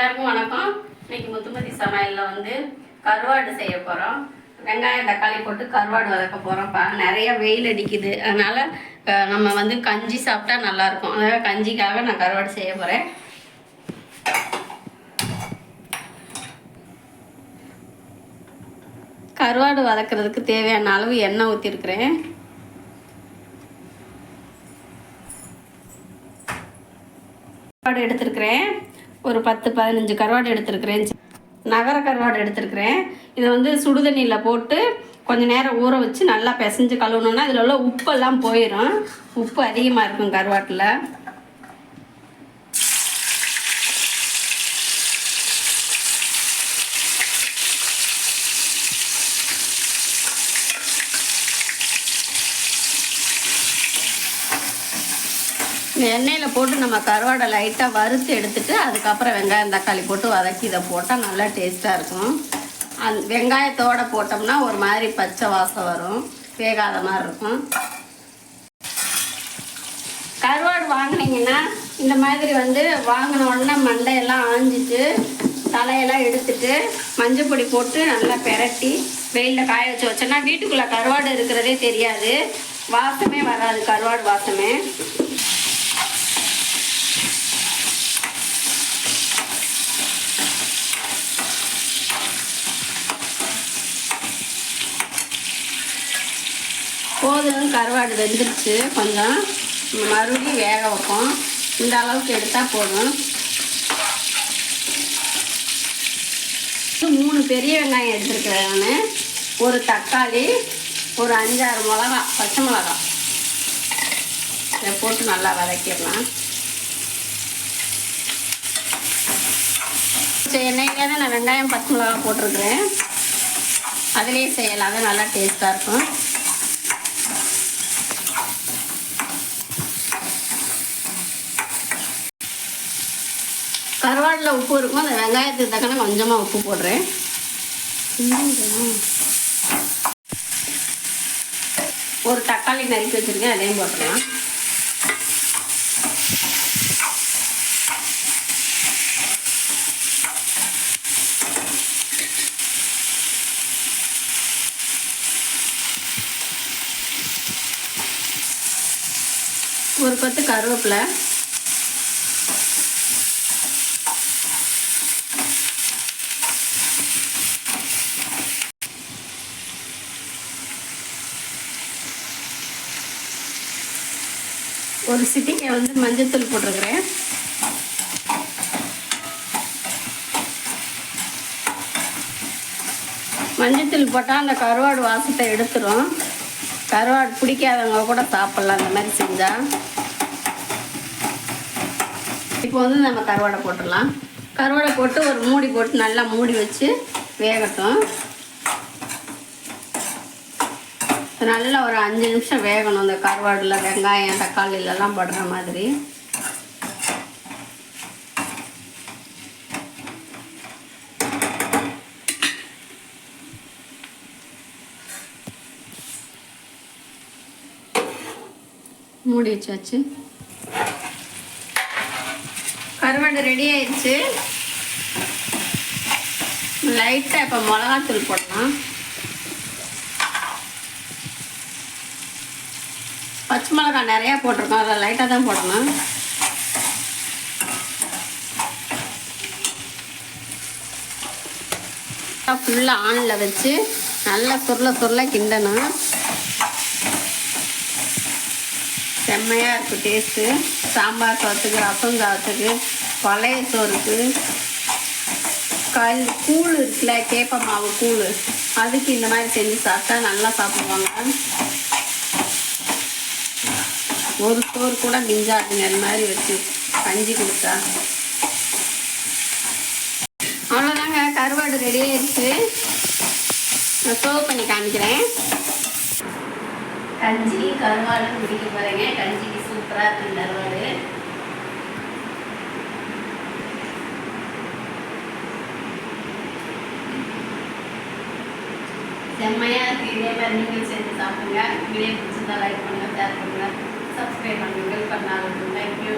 எல்லாருக்கும் வணக்கம். இன்னைக்கு முத்துமதி சமையலில் வந்து கருவாடு செய்ய போகிறோம். வெங்காயம் தக்காளி போட்டு கருவாடு வதக்க போகிறோம்ப்பா. நிறைய வெயில் அடிக்குது, அதனால் நம்ம வந்து கஞ்சி சாப்பிட்டா நல்லாயிருக்கும். அதனால் கஞ்சிக்காக நான் கருவாடு செய்ய போகிறேன். கருவாடு வதக்கிறதுக்கு தேவையான அளவு எண்ணெய் ஊற்றிருக்கிறேன். கருவாடு எடுத்துருக்கிறேன், ஒரு 10-15 கருவாடு எடுத்துருக்கிறேன். நகர கருவாடு எடுத்துருக்கிறேன். இதை வந்து சுடுதண்ணியில் போட்டு கொஞ்சம் நேரம் ஊற வச்சு நல்லா பிசைஞ்சு கழுவணுன்னா இதில் உள்ள உப்பெல்லாம் போயிடும். உப்பு அதிகமாக இருக்கும் கருவாட்டில். எண்ணெயில் போட்டு நம்ம கருவாடை லைட்டாக வறுத்து எடுத்துட்டு அதுக்கப்புறம் வெங்காயம் தக்காளி போட்டு வதக்கி இதை போட்டால் நல்லா டேஸ்ட்டாக இருக்கும். வெங்காயத்தோடு போட்டோம்னா ஒரு மாதிரி பச்சை வாசம் வரும், வேகாத மாதிரி இருக்கும். கருவாடு வாங்கினீங்கன்னா இந்த மாதிரி வந்து வாங்கின உடனே மண்டையெல்லாம் ஆஞ்சிட்டு தலையெல்லாம் எடுத்துட்டு மஞ்சள் பொடி போட்டு நல்லா பெரட்டி வெயிலில் காய வச்சு வச்சோன்னா வீட்டுக்குள்ளே கருவாடு இருக்கிறதே தெரியாது, வாசமே வராது, கருவாடு வாசமே. போதும், கருவாடு வெந்துருச்சு. கொஞ்சம் மறுபடியும் வேக வைப்போம். இந்த அளவுக்கு எடுத்தால் போதும். 3 பெரிய வெங்காயம் எடுத்துருக்கிறேன் நான். ஒரு தக்காளி, ஒரு 5-6 மிளகா, பச்சை மிளகா இதை போட்டு நல்லா வதக்கிடலாம். எண்ணெயிலே தான் நான் வெங்காயம் பச்சை மிளகா போட்டிருக்கிறேன், அதிலே செய்யலாம், அது நல்லா டேஸ்ட்டாக இருக்கும். கருவாடில் உப்பு இருக்கும், அந்த வெங்காயத்துக்கு தக்கன கொஞ்சமாக உப்பு போடுறேன். ஒரு தக்காளி நறுக்கி வச்சுருக்கேன், அதையும் போட்டுடலாம். ஒரு கொத்து கருவேப்பிலை, ஒரு சிட்டிக்கை வந்து மஞ்சத்தூள் போட்டிருக்கிறேன். மஞ்சத்தூள் போட்டால் அந்த கருவாடு வாசத்தை எடுத்துரும். கருவாடு பிடிக்காதவங்க கூட சாப்பிட்லாம் அந்த மாதிரி செஞ்சால். இப்போ வந்து நம்ம கருவாடை போட்டுடலாம். கருவாடை போட்டு ஒரு மூடி போட்டு நல்லா மூடி வச்சு வேகட்டும். நல்லா ஒரு 5 நிமிஷம் வேகணும். அந்த கருவாடில் வெங்காயம் தக்காளிலெல்லாம் படுற மாதிரி. மூடி வச்சாச்சு. கருவாடு ரெடி ஆயிடுச்சு. லைட்டாக இப்போ மிளகாத்தூள் போடலாம். பச்சை மிளகாய் நிறையா போட்டிருக்கோம், அதில் லைட்டாக தான் போடணும். ஃபுல்லாக ஆனில் வச்சு நல்லா சுருள கிண்டணும். செம்மையாக இருக்குது டேஸ்ட்டு. சாம்பார் சாதத்துக்கு, ரசம் சாதத்துக்கு, பழைய சோறுக்கு, கூழ் இருக்குல்ல, கேப்ப மாவு கூழ், அதுக்கு இந்த மாதிரி செஞ்சு சாப்பிட்டா நல்லா சாப்பிடுவாங்க. ஒரு சோறு கூட மிஞ்சாதுங்க இந்த மாதிரி வச்சு கஞ்சி கொடுத்தா. அவ்வளோதாங்க, கருவாடு ரெடி ஆயிடுச்சு. நான் சர்வ் பண்ணி காமிக்கிறேன். கஞ்சி கருவாடு குடிக்க போகிறேங்க. கஞ்சிக்கு சூப்பராக இருக்குது கருவாடு. செம்மையாக இருக்குது. இதே மாதிரி நீங்கள் செஞ்சு சாப்பிடுங்க. வீடியோ பிடிச்சிருந்தா லைக் பண்ணுங்கள், ஷேர் பண்ணுங்கள், சப்ஸ்கிரைப் பண்ணுங்கள், பெல் பண்ணாலும். தேங்க்யூ.